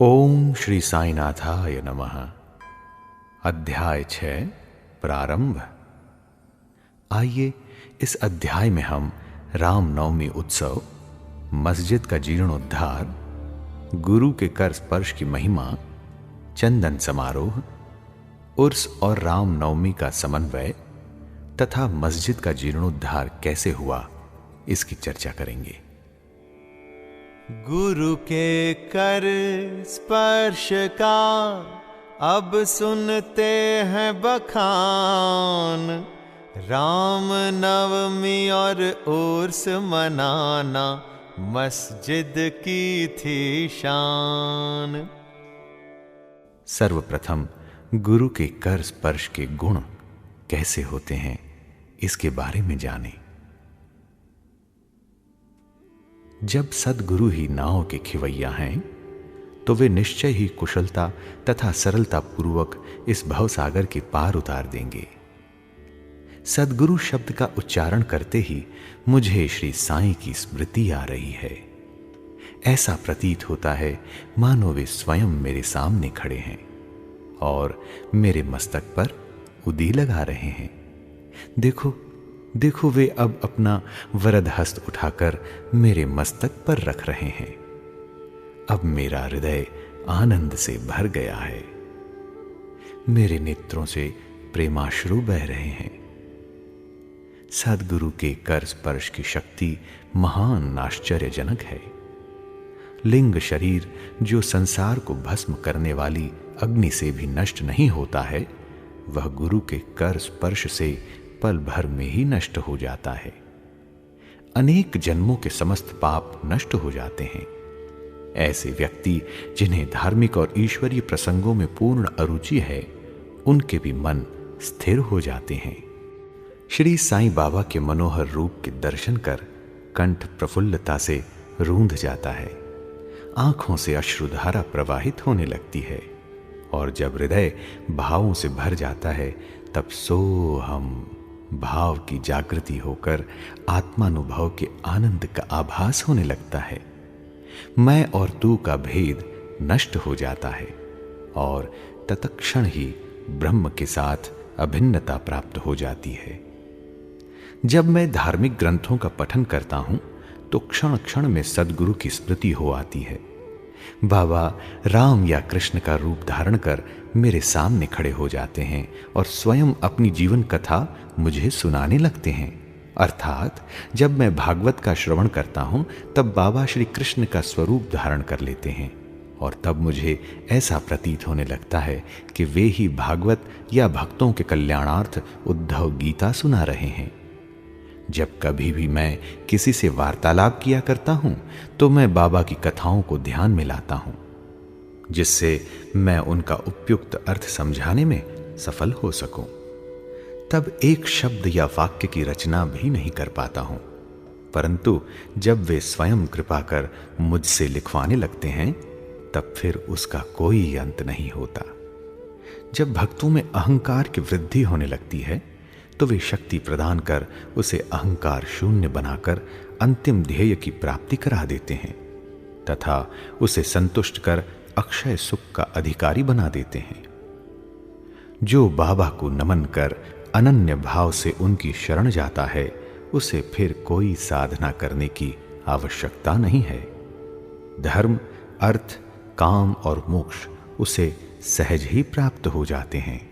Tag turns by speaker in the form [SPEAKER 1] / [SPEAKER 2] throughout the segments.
[SPEAKER 1] ओम श्री साईनाथाय नमः। अध्याय 6 प्रारंभ। आइए इस अध्याय में हम रामनवमी उत्सव, मस्जिद का जीर्णोद्धार, गुरु के कर स्पर्श की महिमा, चंदन समारोह, उर्स और रामनवमी का समन्वय तथा मस्जिद का जीर्णोद्धार कैसे हुआ, इसकी चर्चा करेंगे।
[SPEAKER 2] गुरु के कर स्पर्श का अब सुनते हैं बखान, राम नवमी और उर्स मनाना मस्जिद की थी शान।
[SPEAKER 1] सर्वप्रथम गुरु के कर स्पर्श के गुण कैसे होते हैं, इसके बारे में जानें। जब सद्गुरु ही नाव के खिवैया हैं, तो वे निश्चय ही कुशलता तथा सरलता पूर्वक इस भवसागर के पार उतार देंगे। सद्गुरु शब्द का उच्चारण करते ही मुझे श्री साईं की स्मृति आ रही है। ऐसा प्रतीत होता है मानो वे स्वयं मेरे सामने खड़े हैं और मेरे मस्तक पर उदी लगा रहे हैं। देखो देखो, वे अब अपना वरद हस्त उठाकर मेरे मस्तक पर रख रहे हैं। अब मेरा हृदय आनंद से भर गया है। मेरे नेत्रों से प्रेमाश्रु बह रहे हैं। सद्गुरु के कर स्पर्श की शक्ति महान आश्चर्यजनक है। लिंग शरीर जो संसार को भस्म करने वाली अग्नि से भी नष्ट नहीं होता है, वह गुरु के कर स्पर्श से पल भर में ही नष्ट हो जाता है। अनेक जन्मों के समस्त पाप नष्ट हो जाते हैं। ऐसे व्यक्ति जिन्हें धार्मिक और ईश्वरीय प्रसंगों में पूर्ण अरुचि है, उनके भी मन स्थिर हो जाते हैं। श्री साईं बाबा के मनोहर रूप के दर्शन कर कंठ प्रफुल्लता से रूंध जाता है। आंखों से अश्रुधारा प्रवाहित होने लगती है और जब हृदय भावों से भर जाता है, तब सोहम भाव की जागृति होकर आत्मानुभव के आनंद का आभास होने लगता है। मैं और तू का भेद नष्ट हो जाता है और तत्क्षण ही ब्रह्म के साथ अभिन्नता प्राप्त हो जाती है। जब मैं धार्मिक ग्रंथों का पठन करता हूं, तो क्षण क्षण में सद्गुरु की स्मृति हो आती है। बाबा राम या कृष्ण का रूप धारण कर मेरे सामने खड़े हो जाते हैं और स्वयं अपनी जीवन कथा मुझे सुनाने लगते हैं। अर्थात जब मैं भागवत का श्रवण करता हूं, तब बाबा श्री कृष्ण का स्वरूप धारण कर लेते हैं और तब मुझे ऐसा प्रतीत होने लगता है कि वे ही भागवत या भक्तों के कल्याणार्थ उद्धव गीता सुना रहे हैं। जब कभी भी मैं किसी से वार्तालाप किया करता हूं, तो मैं बाबा की कथाओं को ध्यान में लाता हूं, जिससे मैं उनका उपयुक्त अर्थ समझाने में सफल हो सकूं। तब एक शब्द या वाक्य की रचना भी नहीं कर पाता हूं, परंतु जब वे स्वयं कृपा कर मुझसे लिखवाने लगते हैं, तब फिर उसका कोई अंत नहीं होता। जब भक्तों में अहंकार की वृद्धि होने लगती है, तो वे शक्ति प्रदान कर उसे अहंकार शून्य बनाकर अंतिम ध्येय की प्राप्ति करा देते हैं तथा उसे संतुष्ट कर अक्षय सुख का अधिकारी बना देते हैं। जो बाबा को नमन कर अनन्य भाव से उनकी शरण जाता है, उसे फिर कोई साधना करने की आवश्यकता नहीं है। धर्म, अर्थ, काम और मोक्ष उसे सहज ही प्राप्त हो जाते हैं।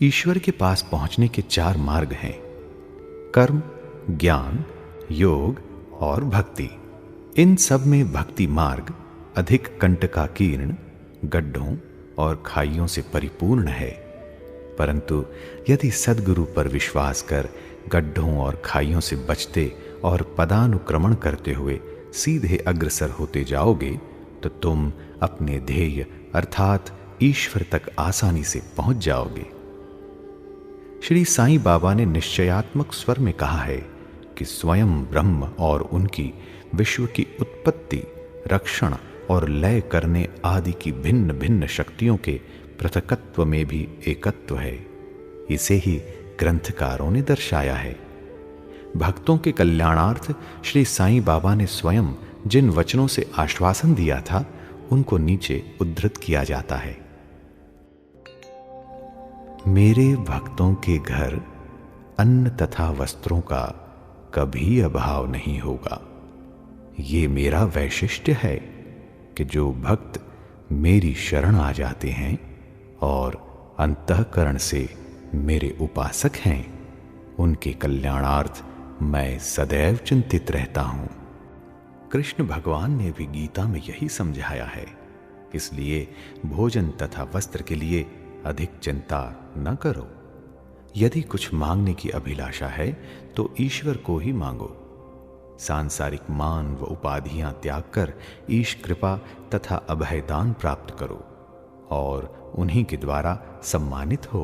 [SPEAKER 1] ईश्वर के पास पहुंचने के 4 मार्ग हैं: कर्म, ज्ञान, योग और भक्ति। इन सब में भक्ति मार्ग अधिक कंटकाकीर्ण, गड्ढों और खाइयों से परिपूर्ण है। परंतु यदि सद्गुरु पर विश्वास कर गड्ढों और खाइयों से बचते और पदानुक्रमण करते हुए सीधे अग्रसर होते जाओगे, तो तुम अपने ध्येय अर्थात ईश्वर तक आसानी से पहुंच जाओगे। श्री साईं बाबा ने निश्चयात्मक स्वर में कहा है कि स्वयं ब्रह्म और उनकी विश्व की उत्पत्ति, रक्षण और लय करने आदि की भिन्न भिन्न शक्तियों के पृथकत्व में भी एकत्व है। इसे ही ग्रंथकारों ने दर्शाया है। भक्तों के कल्याणार्थ श्री साईं बाबा ने स्वयं जिन वचनों से आश्वासन दिया था, उनको नीचे उद्धृत किया जाता है। मेरे भक्तों के घर अन्न तथा वस्त्रों का कभी अभाव नहीं होगा। ये मेरा वैशिष्ट्य है कि जो भक्त मेरी शरण आ जाते हैं और अंतःकरण से मेरे उपासक हैं, उनके कल्याणार्थ मैं सदैव चिंतित रहता हूं। कृष्ण भगवान ने भी गीता में यही समझाया है। इसलिए भोजन तथा वस्त्र के लिए अधिक चिंता न करो। यदि कुछ मांगने की अभिलाषा है तो ईश्वर को ही मांगो। सांसारिक मान व उपाधियां त्याग कर ईश कृपा तथा अभयदान प्राप्त करो और उन्हीं के द्वारा सम्मानित हो।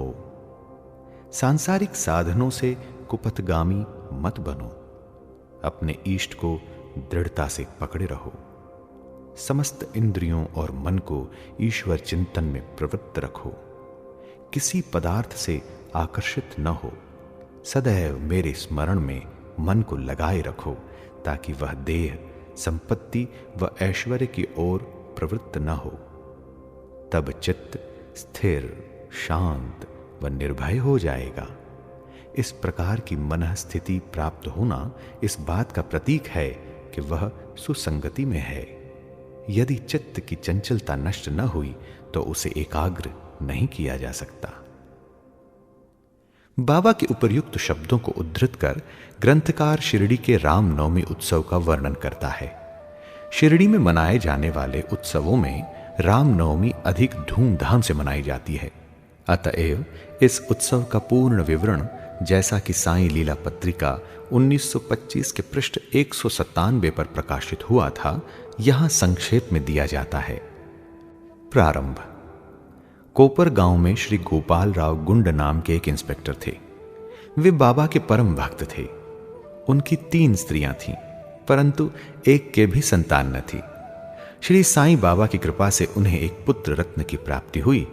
[SPEAKER 1] सांसारिक साधनों से कुपथगामी मत बनो। अपने इष्ट को दृढ़ता से पकड़े रहो। समस्त इंद्रियों और मन को ईश्वर चिंतन में प्रवृत्त रखो। किसी पदार्थ से आकर्षित न हो। सदैव मेरे स्मरण में मन को लगाए रखो ताकि वह देह, संपत्ति व ऐश्वर्य की ओर प्रवृत्त न हो। तब चित्त स्थिर, शांत व निर्भय हो जाएगा। इस प्रकार की मनः स्थिति प्राप्त होना इस बात का प्रतीक है कि वह सुसंगति में है। यदि चित्त की चंचलता नष्ट न हुई तो उसे एकाग्र नहीं किया जा सकता। बाबा के उपर्युक्त शब्दों को उद्धृत कर ग्रंथकार शिरडी के रामनवमी उत्सव का वर्णन करता है। शिरडी में मनाए जाने वाले उत्सवों में रामनवमी अधिक धूमधाम से मनाई जाती है। अतएव इस उत्सव का पूर्ण विवरण जैसा कि साईं लीला पत्रिका 1925 के पृष्ठ 197 पर प्रकाशित हुआ था, यहां संक्षेप में दिया जाता है। प्रारंभ। कोपर गांव में श्री गोपाल राव गुंड नाम के एक इंस्पेक्टर थे। वे बाबा के परम भक्त थे। उनकी 3 स्त्रियां थीं, परंतु एक के भी संतान न थी। श्री साईं बाबा की कृपा से उन्हें एक पुत्र रत्न की प्राप्ति हुई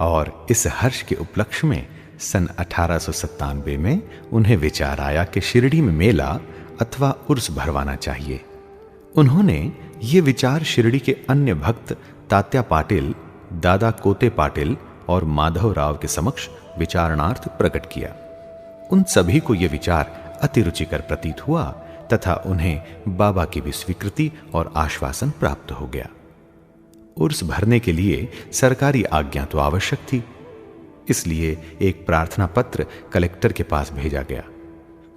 [SPEAKER 1] और इस हर्ष के उपलक्ष्य में सन 1897 में उन्हें विचार आया कि शिरडी में मेला अथवा उर्स भरवाना चाहिए। उन्होंने ये विचार शिरडी के अन्य भक्त तात्या पाटिल, दादा कोते पाटिल और माधव राव के समक्ष विचारणार्थ प्रकट किया। उन सभी को यह विचार अति रुचिकर प्रतीत हुआ तथा उन्हें बाबा की भी स्वीकृति और आश्वासन प्राप्त हो गया। उर्स भरने के लिए सरकारी आज्ञा तो आवश्यक थी, इसलिए एक प्रार्थना पत्र कलेक्टर के पास भेजा गया,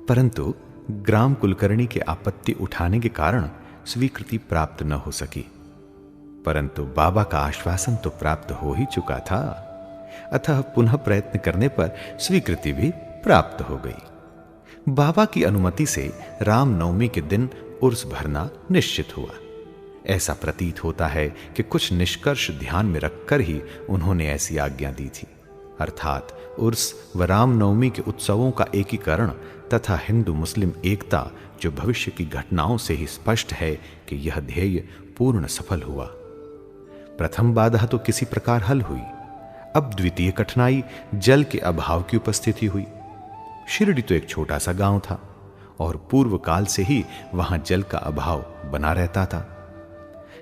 [SPEAKER 1] परंतु ग्राम कुलकर्णी के आपत्ति उठाने के कारण स्वीकृति प्राप्त न हो सकी। परंतु बाबा का आश्वासन तो प्राप्त हो ही चुका था, अतः पुनः प्रयत्न करने पर स्वीकृति भी प्राप्त हो गई। बाबा की अनुमति से रामनवमी के दिन उर्स भरना निश्चित हुआ। ऐसा प्रतीत होता है कि कुछ निष्कर्ष ध्यान में रखकर ही उन्होंने ऐसी आज्ञा दी थी, अर्थात उर्स व रामनवमी के उत्सवों का एकीकरण तथा हिंदू मुस्लिम एकता, जो भविष्य की घटनाओं से ही स्पष्ट है कि यह ध्येय पूर्ण सफल हुआ। प्रथम बाधा तो किसी प्रकार हल हुई। अब द्वितीय कठिनाई जल के अभाव की उपस्थिति हुई। शिरडी तो एक छोटा सा गांव था और पूर्व काल से ही वहां जल का अभाव बना रहता था।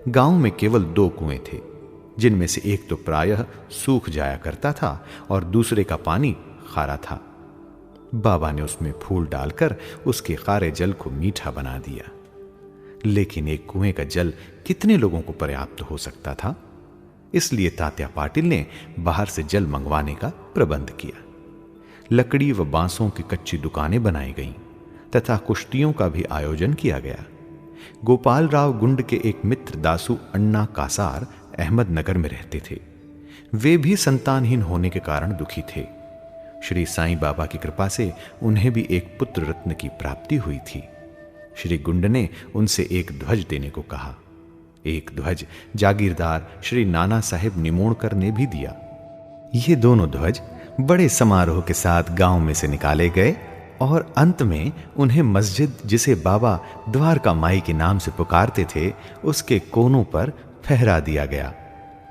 [SPEAKER 1] गांव में केवल 2 कुएं थे, जिनमें से एक तो प्रायः सूख जाया करता था और दूसरे का पानी खारा था। बाबा ने उसमें फूल डालकर उसके खारे जल को मीठा बना दिया, लेकिन एक कुएं का जल कितने लोगों को पर्याप्त हो सकता था? इसलिए तात्या पाटिल ने बाहर से जल मंगवाने का प्रबंध किया। लकड़ी व बांसों की कच्ची दुकानें बनाई गईं तथा कुश्तियों का भी आयोजन किया गया। गोपाल राव गुंड के एक मित्र दासू अन्ना कासार अहमदनगर में रहते थे। वे भी संतानहीन होने के कारण दुखी थे। श्री साईं बाबा की कृपा से उन्हें भी एक पुत्र रत्न की प्राप्ति हुई थी। श्री गुंड ने उनसे एक ध्वज देने को कहा। एक ध्वज जागीरदार श्री नाना साहेब निमोणकर ने भी दिया। ये दोनों ध्वज बड़े समारोह के साथ गांव में से निकाले गए और अंत में उन्हें मस्जिद, जिसे बाबा द्वारका माई के नाम से पुकारते थे, उसके कोनों पर फहरा दिया गया।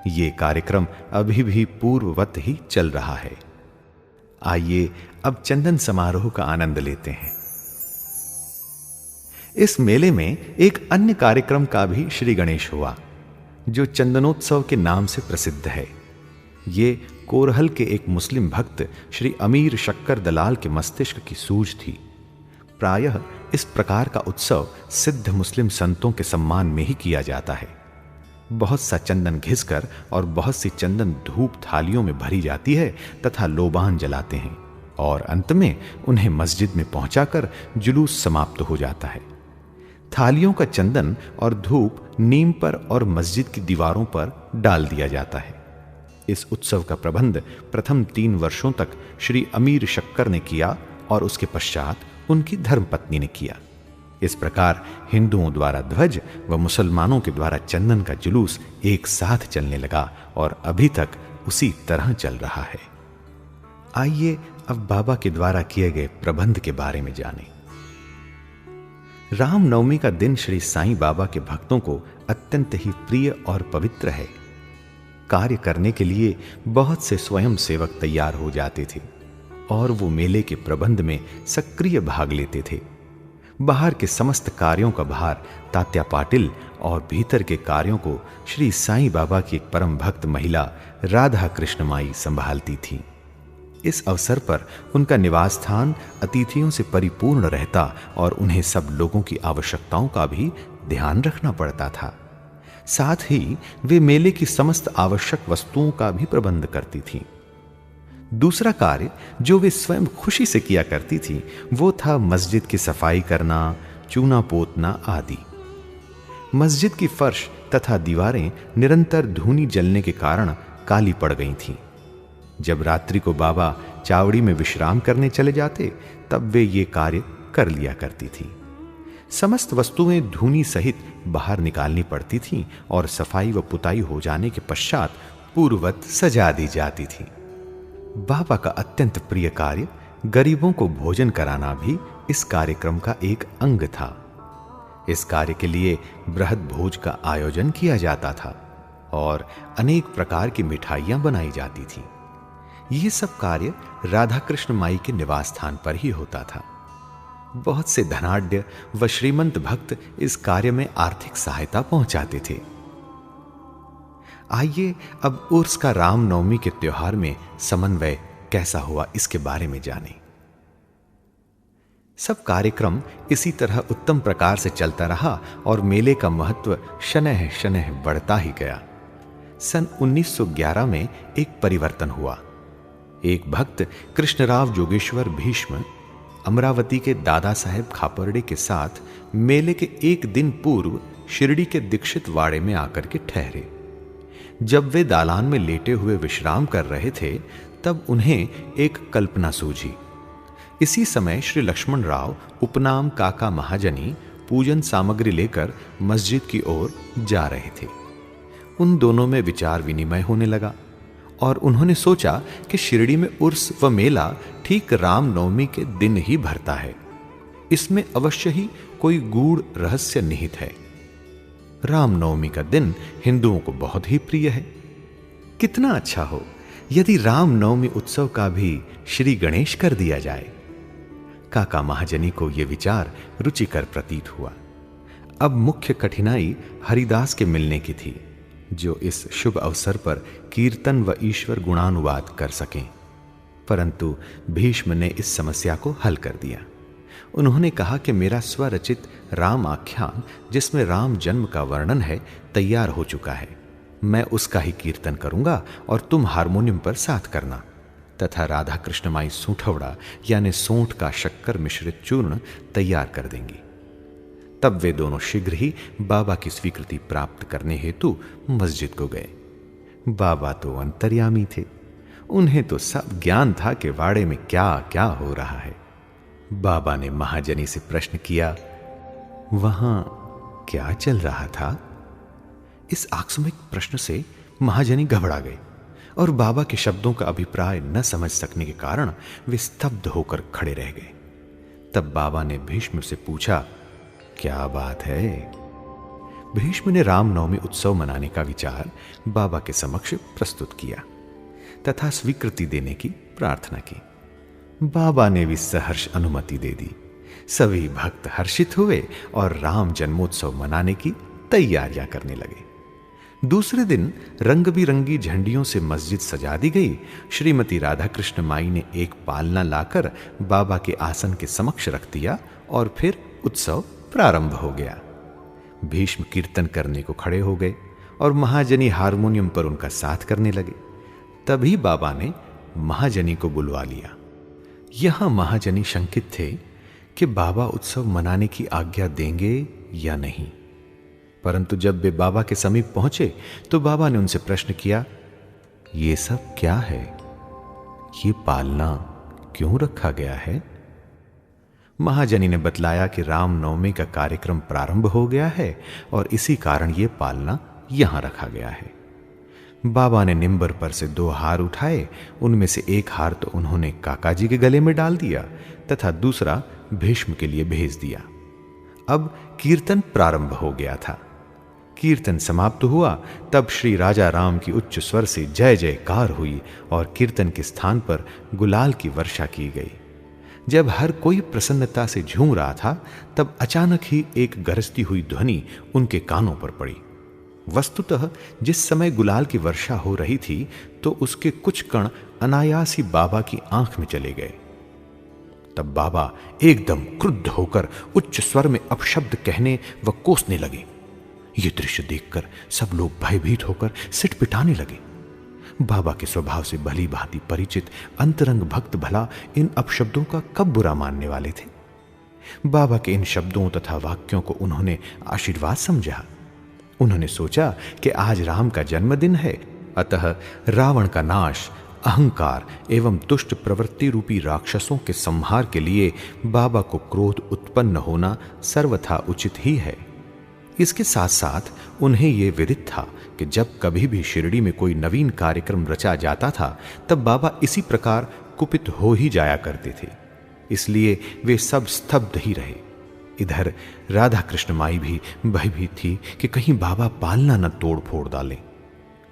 [SPEAKER 1] ये कार्यक्रम अभी भी पूर्ववत ही चल रहा है। आइए अब चंदन समारोह का आनंद लेते हैं। इस मेले में एक अन्य कार्यक्रम का भी श्री गणेश हुआ। जो चंदनोत्सव के नाम से प्रसिद्ध है। ये कोरहल के एक मुस्लिम भक्त श्री अमीर शक्कर दलाल के मस्तिष्क की सूझ थी। प्रायः इस प्रकार का उत्सव सिद्ध मुस्लिम संतों के सम्मान में ही किया जाता है। बहुत सा चंदन घिसकर और बहुत सी चंदन धूप थालियों में भरी जाती है तथा लोबान जलाते हैं और अंत में उन्हें मस्जिद में पहुंचाकर जुलूस समाप्त हो जाता है। थालियों का चंदन और धूप नीम पर और मस्जिद की दीवारों पर डाल दिया जाता है। इस उत्सव का प्रबंध प्रथम 3 वर्षों तक श्री अमीर शक्कर ने किया और उसके पश्चात उनकी धर्मपत्नी ने किया। इस प्रकार हिंदुओं द्वारा ध्वज व मुसलमानों के द्वारा चंदन का जुलूस एक साथ चलने लगा और अभी तक उसी तरह चल रहा है। आइए अब बाबा के द्वारा किए गए प्रबंध के बारे में जानें। रामनवमी का दिन श्री साईं बाबा के भक्तों को अत्यंत ही प्रिय और पवित्र है। कार्य करने के लिए बहुत से स्वयं सेवक तैयार हो जाते थे और वो मेले के प्रबंध में सक्रिय भाग लेते थे। बाहर के समस्त कार्यों का भार तात्या पाटिल और भीतर के कार्यों को श्री साईं बाबा की एक परम भक्त महिला राधा कृष्ण माई संभालती थी। इस अवसर पर उनका निवास स्थान अतिथियों से परिपूर्ण रहता और उन्हें सब लोगों की आवश्यकताओं का भी ध्यान रखना पड़ता था। साथ ही वे मेले की समस्त आवश्यक वस्तुओं का भी प्रबंध करती थीं। दूसरा कार्य जो वे स्वयं खुशी से किया करती थी वो था मस्जिद की सफाई करना, चूना पोतना आदि। मस्जिद की फर्श तथा दीवारें निरंतर धूनी जलने के कारण काली पड़ गई थीं। जब रात्रि को बाबा चावड़ी में विश्राम करने चले जाते तब वे ये कार्य कर लिया करती थी। समस्त वस्तुएं धूनी सहित बाहर निकालनी पड़ती थीं और सफाई व पुताई हो जाने के पश्चात पूर्ववत सजा दी जाती थी। बाबा का अत्यंत प्रिय कार्य गरीबों को भोजन कराना भी इस कार्यक्रम का एक अंग था। इस कार्य के लिए बृहद भोज का आयोजन किया जाता था और अनेक प्रकार की मिठाइयां बनाई जाती थीं। ये सब कार्य राधा कृष्ण माई के निवास स्थान पर ही होता था। बहुत से धनाढ्य व श्रीमंत भक्त इस कार्य में आर्थिक सहायता पहुंचाते थे। आइए अब उर्स का रामनवमी के त्योहार में समन्वय कैसा हुआ इसके बारे में जानें। सब कार्यक्रम इसी तरह उत्तम प्रकार से चलता रहा और मेले का महत्व शनह शनह बढ़ता ही गया। सन 1911 में एक परिवर्तन हुआ। एक भक्त कृष्णराव जोगेश्वर भीष्म अमरावती के दादा साहेब खापर्डे के साथ मेले के एक दिन पूर्व शिरडी के दीक्षित वाड़े में आकर के ठहरे। जब वे दालान में लेटे हुए विश्राम कर रहे थे तब उन्हें एक कल्पना सूझी। इसी समय श्री लक्ष्मण राव उपनाम काका महाजनी पूजन सामग्री लेकर मस्जिद की ओर जा रहे थे। उन दोनों में विचार विनिमय होने लगा और उन्होंने सोचा कि शिरडी में उर्स व मेला ठीक रामनवमी के दिन ही भरता है। इसमें अवश्य ही कोई गूढ़ रहस्य निहित है। रामनवमी का दिन हिंदुओं को बहुत ही प्रिय है। कितना अच्छा हो यदि रामनवमी उत्सव का भी श्री गणेश कर दिया जाए। काका महाजनी को यह विचार रुचिकर प्रतीत हुआ। अब मुख्य कठिनाई हरिदास के मिलने की थी जो इस शुभ अवसर पर कीर्तन व ईश्वर गुणानुवाद कर सकें। परंतु भीष्म ने इस समस्या को हल कर दिया। उन्होंने कहा कि मेरा स्वरचित राम आख्यान जिसमें राम जन्म का वर्णन है तैयार हो चुका है। मैं उसका ही कीर्तन करूंगा और तुम हारमोनियम पर साथ करना तथा राधा कृष्ण माई सूंठवड़ा यानी सोंठ का शक्कर मिश्रित चूर्ण तैयार कर देंगी। तब वे दोनों शीघ्र ही बाबा की स्वीकृति प्राप्त करने हेतु मस्जिद को गए। बाबा तो अंतर्यामी थे। उन्हें तो सब ज्ञान था कि वाड़े में क्या क्या हो रहा है। बाबा ने महाजनी से प्रश्न किया, वहां क्या चल रहा था? इस आकस्मिक प्रश्न से महाजनी घबरा गए और बाबा के शब्दों का अभिप्राय न समझ सकने के कारण वे स्तब्ध होकर खड़े रह गए। तब बाबा ने भीष्म से पूछा, क्या बात है? भीष्म ने रामनवमी उत्सव मनाने का विचार बाबा के समक्ष प्रस्तुत किया तथा स्वीकृति देने की प्रार्थना की। बाबा ने भी सहर्ष अनुमति दे दी। सभी भक्त हर्षित हुए और राम जन्मोत्सव मनाने की तैयारियां करने लगे। दूसरे दिन रंग बिरंगी झंडियों से मस्जिद सजा दी गई। श्रीमती राधा कृष्ण माई ने एक पालना लाकर बाबा के आसन के समक्ष रख दिया और फिर उत्सव प्रारंभ हो गया। भीष्म कीर्तन करने को खड़े हो गए और महाजनी हारमोनियम पर उनका साथ करने लगे। तभी बाबा ने महाजनी को बुलवा लिया। यहां महाजनी शंकित थे कि बाबा उत्सव मनाने की आज्ञा देंगे या नहीं, परंतु जब वे बाबा के समीप पहुंचे तो बाबा ने उनसे प्रश्न किया, ये सब क्या है? ये पालना क्यों रखा गया है? महाजनी ने बतलाया कि रामनवमी का कार्यक्रम प्रारंभ हो गया है और इसी कारण ये पालना यहां रखा गया है। बाबा ने निंबर पर से 2 हार उठाए। उनमें से एक हार तो उन्होंने काका जी के गले में डाल दिया तथा दूसरा भीष्म के लिए भेज दिया। अब कीर्तन प्रारंभ हो गया था। कीर्तन समाप्त हुआ तब श्री राजा राम की उच्च स्वर से जय जयकार हुई और कीर्तन के स्थान पर गुलाल की वर्षा की गई। जब हर कोई प्रसन्नता से झूम रहा था तब अचानक ही एक गरजती हुई ध्वनि उनके कानों पर पड़ी। वस्तुतः जिस समय गुलाल की वर्षा हो रही थी तो उसके कुछ कण अनायास ही बाबा की आंख में चले गए। तब बाबा एकदम क्रुद्ध होकर उच्च स्वर में अपशब्द कहने व कोसने लगे। ये दृश्य देखकर सब लोग भयभीत होकर सिटपिटाने लगे। बाबा के स्वभाव से भली भांति परिचित अंतरंग भक्त भला इन अपशब्दों का कब बुरा मानने वाले थे। बाबा के इन शब्दों तथा वाक्यों को उन्होंने आशीर्वाद समझा। उन्होंने सोचा कि आज राम का जन्मदिन है, अतः रावण का नाश, अहंकार एवं दुष्ट प्रवृत्ति रूपी राक्षसों के संहार के लिए बाबा को क्रोध उत्पन्न होना सर्वथा उचित ही है। इसके साथ साथ उन्हें यह विदित था कि जब कभी भी शिरडी में कोई नवीन कार्यक्रम रचा जाता था तब बाबा इसी प्रकार कुपित हो ही जाया करते थे। इसलिए वे सब स्तब्ध ही रहे। इधर राधा कृष्ण माई भी भयभीत थी कि कहीं बाबा पालना न तोड़ फोड़ डालें।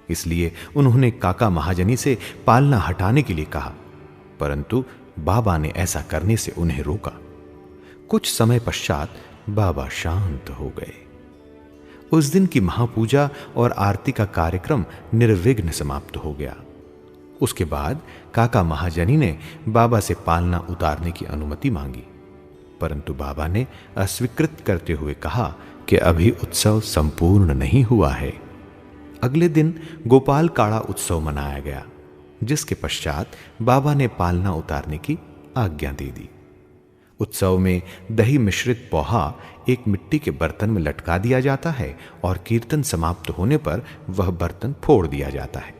[SPEAKER 1] इसलिए उन्होंने काका महाजनी से पालना हटाने के लिए कहा, परंतु बाबा ने ऐसा करने से उन्हें रोका। कुछ समय पश्चात बाबा शांत हो गए। उस दिन की महापूजा और आरती का कार्यक्रम निर्विघ्न समाप्त हो गया। उसके बाद काका महाजनी ने बाबा से पालना उतारने की अनुमति मांगी, परंतु बाबा ने अस्वीकृत करते हुए कहा कि अभी उत्सव संपूर्ण नहीं हुआ है। अगले दिन गोपाल काड़ा उत्सव मनाया गया, जिसके पश्चात बाबा ने पालना उतारने की आज्ञा दे दी। उत्सव में दही मिश्रित पोहा एक मिट्टी के बर्तन में लटका दिया जाता है और कीर्तन समाप्त होने पर वह बर्तन फोड़ दिया जाता है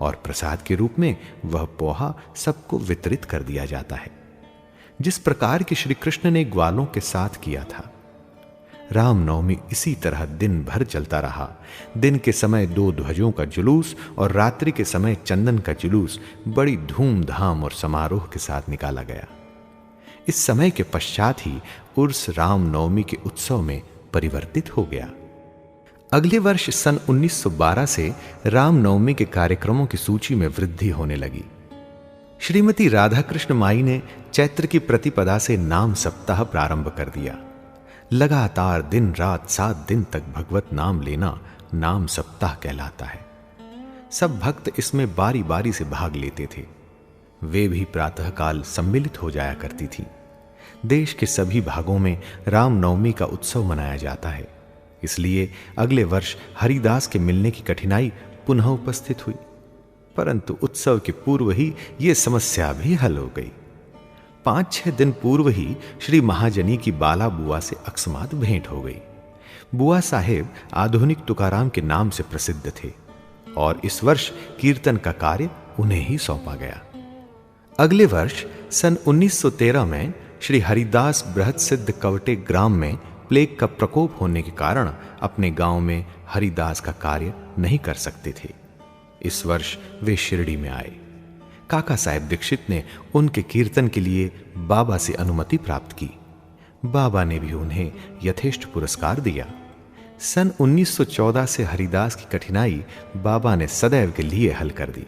[SPEAKER 1] और प्रसाद के रूप में वह पोहा सबको वितरित कर दिया जाता है, जिस प्रकार की श्री कृष्ण ने ग्वालों के साथ किया था। रामनवमी इसी तरह दिन भर चलता रहा। दिन के समय 2 ध्वजों का जुलूस और रात्रि के समय चंदन का जुलूस बड़ी धूमधाम और समारोह के साथ निकाला गया। इस समय के पश्चात ही उर्स रामनवमी के उत्सव में परिवर्तित हो गया। अगले वर्ष सन 1912 से रामनवमी के कार्यक्रमों की सूची में वृद्धि होने लगी। श्रीमती राधा कृष्ण माई ने चैत्र की प्रतिपदा से नाम सप्ताह प्रारंभ कर दिया। लगातार दिन रात 7 दिन तक भगवत नाम लेना नाम सप्ताह कहलाता है। सब भक्त इसमें बारी बारी से भाग लेते थे। वे भी प्रातःकाल सम्मिलित हो जाया करती थी। देश के सभी भागों में रामनवमी का उत्सव मनाया जाता है, इसलिए अगले वर्ष हरिदास के मिलने की कठिनाई पुनः उपस्थित हुई, परंतु उत्सव के पूर्व ही यह समस्या भी हल हो गई। 5-6 दिन पूर्व ही श्री महाजनी की बाला बुआ से अकस्मात भेंट हो गई। बुआ साहेब आधुनिक तुकाराम के नाम से प्रसिद्ध थे और इस वर्ष कीर्तन का कार्य उन्हें ही सौंपा गया। अगले वर्ष सन 1913 में श्री हरिदास बृहत सिद्ध कवटे ग्राम में प्लेग का प्रकोप होने के कारण अपने गांव में हरिदास का कार्य नहीं कर सकते थे। इस वर्ष वे शिरडी में आए। काका साहेब दीक्षित ने उनके कीर्तन के लिए बाबा से अनुमति प्राप्त की। बाबा ने भी उन्हें यथेष्ट पुरस्कार दिया। सन 1914 से हरिदास की कठिनाई बाबा ने सदैव के लिए हल कर दी।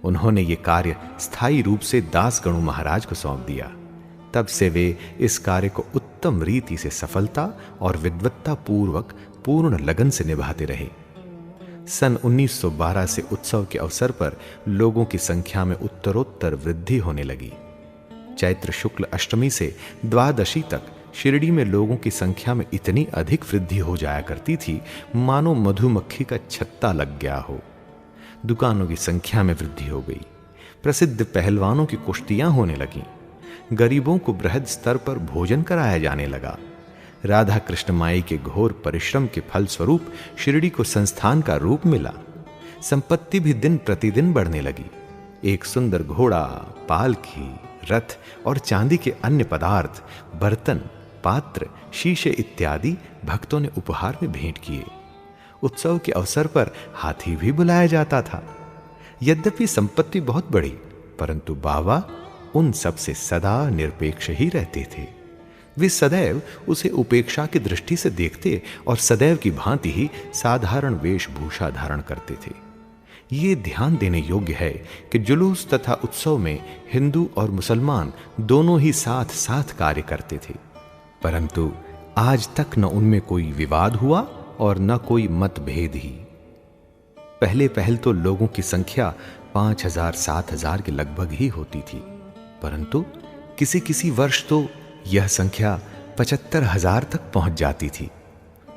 [SPEAKER 1] उन्होंने ये कार्य स्थायी रूप से दास गणु महाराज को सौंप दिया। तब से वे इस कार्य को उत्तम रीति से सफलता और विद्वत्ता पूर्वक पूर्ण लगन से निभाते रहे। सन 1912 से उत्सव के अवसर पर लोगों की संख्या में उत्तरोत्तर वृद्धि होने लगी। चैत्र शुक्ल अष्टमी से द्वादशी तक शिरडी में लोगों की संख्या में इतनी अधिक वृद्धि हो जाया करती थी मानो मधुमक्खी का छत्ता लग गया हो। दुकानों की संख्या में वृद्धि हो गई। प्रसिद्ध पहलवानों की कुश्तियां होने लगीं। गरीबों को बृहद स्तर पर भोजन कराया जाने लगा। राधा कृष्ण माई के घोर परिश्रम के फलस्वरूप शिरडी को संस्थान का रूप मिला। संपत्ति भी दिन प्रतिदिन बढ़ने लगी। एक सुंदर घोड़ा, पालकी, रथ और चांदी के अन्य पदार्थ, बर्तन, पात्र, शीशे इत्यादि भक्तों ने उपहार में भेंट किए। उत्सव के अवसर पर हाथी भी बुलाया जाता था। यद्यपि संपत्ति बहुत बढ़ी, परंतु बाबा उन सब से सदा निरपेक्ष ही रहते थे। वे सदैव उसे उपेक्षा की दृष्टि से देखते और सदैव की भांति ही साधारण वेशभूषा धारण करते थे। ये ध्यान देने योग्य है कि जुलूस तथा उत्सव में हिंदू और मुसलमान दोनों ही साथ साथ कार्य करते थे, परंतु आज तक न उनमें कोई विवाद हुआ और न कोई मतभेद ही। पहले तो लोगों की संख्या 5,000-7,000 के लगभग ही होती थी, परंतु किसी किसी वर्ष तो यह संख्या 75,000 तक पहुंच जाती थी।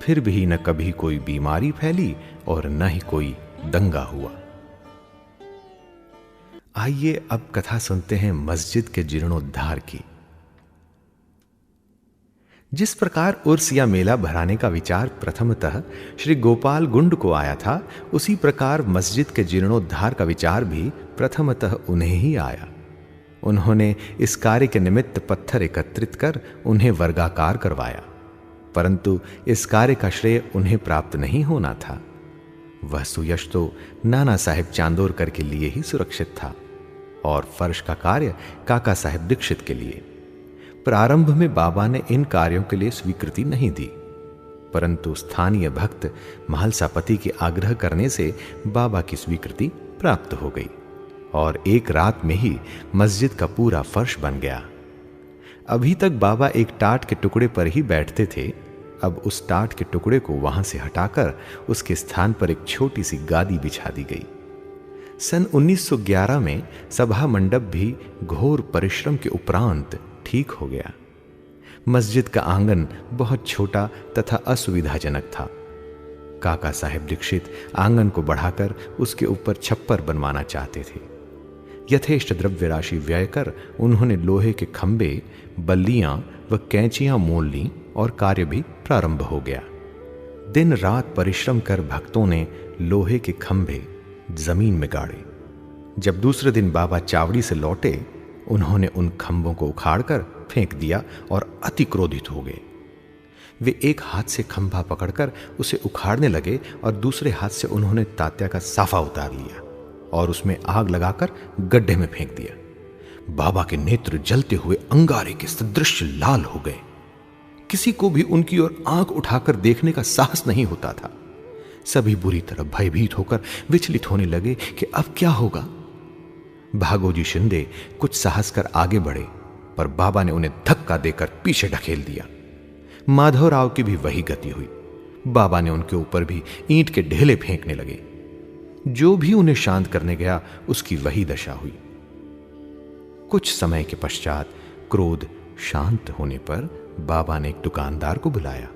[SPEAKER 1] फिर भी न कभी कोई बीमारी फैली और न ही कोई दंगा हुआ। आइए अब कथा सुनते हैं मस्जिद के जीर्णोद्धार की। जिस प्रकार उर्स या मेला भराने का विचार प्रथमतः श्री गोपाल गुंड को आया था, उसी प्रकार मस्जिद के जीर्णोद्धार का विचार भी प्रथमतः उन्हें ही आया। उन्होंने इस कार्य के निमित्त पत्थर एकत्रित कर उन्हें वर्गाकार करवाया, परंतु इस कार्य का श्रेय उन्हें प्राप्त नहीं होना था। वह सुयश तो नाना साहेब चांदोरकर के लिए ही सुरक्षित था और फर्श का कार्य काका साहेब दीक्षित के लिए। प्रारंभ में बाबा ने इन कार्यों के लिए स्वीकृति नहीं दी, परंतु स्थानीय भक्त महालसापति के आग्रह करने से बाबा की स्वीकृति प्राप्त हो गई और एक रात में ही मस्जिद का पूरा फर्श बन गया। अभी तक बाबा एक टाट के टुकड़े पर ही बैठते थे, अब उस टाट के टुकड़े को वहां से हटाकर उसके स्थान पर एक छोटी सी गादी बिछा दी गई। सन 1911 में सभा मंडप भी घोर परिश्रम के उपरांत ठीक हो गया। मस्जिद का आंगन बहुत छोटा तथा असुविधाजनक था। काका साहेब दीक्षित आंगन को बढ़ाकर उसके ऊपर छप्पर बनवाना चाहते थे। यथेष्ट द्रव्य राशि व्यय कर उन्होंने लोहे के खंभे, बल्लियां व कैंचियां मोल ली और कार्य भी प्रारंभ हो गया। दिन रात परिश्रम कर भक्तों ने लोहे के खंभे जमीन में गाड़े। जब दूसरे दिन बाबा चावड़ी से लौटे, उन्होंने उन खंभों को उखाड़कर फेंक दिया और अति क्रोधित हो गए। वे एक हाथ से खंभा पकड़कर उसे उखाड़ने लगे और दूसरे हाथ से उन्होंने तात्या का साफा उतार लिया और उसमें आग लगाकर गड्ढे में फेंक दिया। बाबा के नेत्र जलते हुए अंगारे के सदृश लाल हो गए। किसी को भी उनकी ओर आंख उठाकर देखने का साहस नहीं होता था। सभी बुरी तरह भयभीत होकर विचलित होने लगे कि अब क्या होगा। भागोजी शिंदे कुछ साहस कर आगे बढ़े, पर बाबा ने उन्हें धक्का देकर पीछे ढकेल दिया। माधवराव की भी वही गति हुई। बाबा ने उनके ऊपर भी ईंट के ढेले फेंकने लगे। जो भी उन्हें शांत करने गया, उसकी वही दशा हुई। कुछ समय के पश्चात क्रोध शांत होने पर बाबा ने एक दुकानदार को बुलाया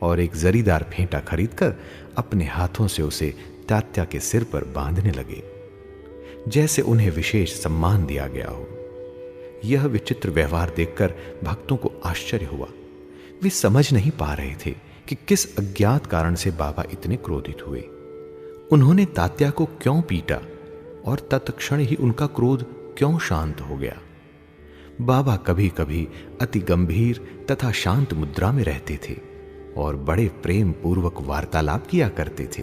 [SPEAKER 1] और एक जरीदार फेंटा खरीदकर अपने हाथों से उसे तात्या के सिर पर बांधने लगे, जैसे उन्हें विशेष सम्मान दिया गया हो। यह विचित्र व्यवहार देखकर भक्तों को आश्चर्य हुआ। वे समझ नहीं पा रहे थे कि किस अज्ञात कारण से बाबा इतने क्रोधित हुए। उन्होंने तात्या को क्यों पीटा और तत्क्षण ही उनका क्रोध क्यों शांत हो गया। बाबा कभी कभी अति गंभीर तथा शांत मुद्रा में रहते थे और बड़े प्रेम पूर्वक वार्तालाप किया करते थे,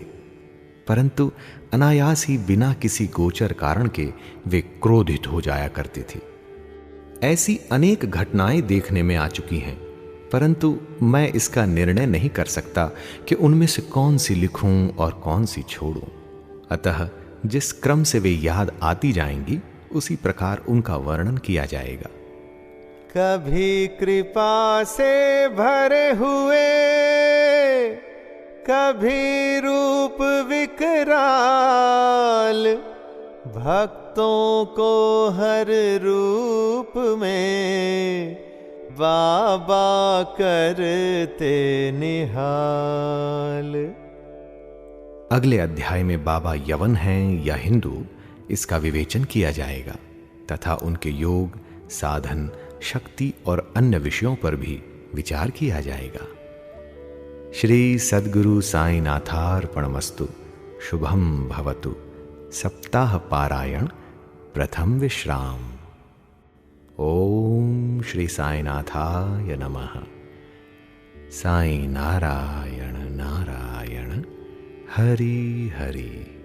[SPEAKER 1] परंतु अनायास ही बिना किसी गोचर कारण के वे क्रोधित हो जाया करते थे। ऐसी अनेक घटनाएं देखने में आ चुकी हैं, परंतु मैं इसका निर्णय नहीं कर सकता कि उनमें से कौन सी लिखूं और कौन सी छोड़ूं। अतः जिस क्रम से वे याद आती जाएंगी, उसी प्रकार उनका वर्णन किया जाएगा।
[SPEAKER 2] कभी कृपा से भरे हुए, कभी रूप विकराल, भक्तों को हर रूप में बाबा करते निहाल।
[SPEAKER 1] अगले अध्याय में बाबा यवन हैं या हिंदू, इसका विवेचन किया जाएगा तथा उनके योग, साधन, शक्ति और अन्य विषयों पर भी विचार किया जाएगा। श्री सद्गुरु साईनाथार्पणमस्तु। शुभम भवतु। सप्ताह पारायण प्रथम विश्राम। ओम श्री साईनाथाय नमः। साई नारायण नारायण हरि हरि।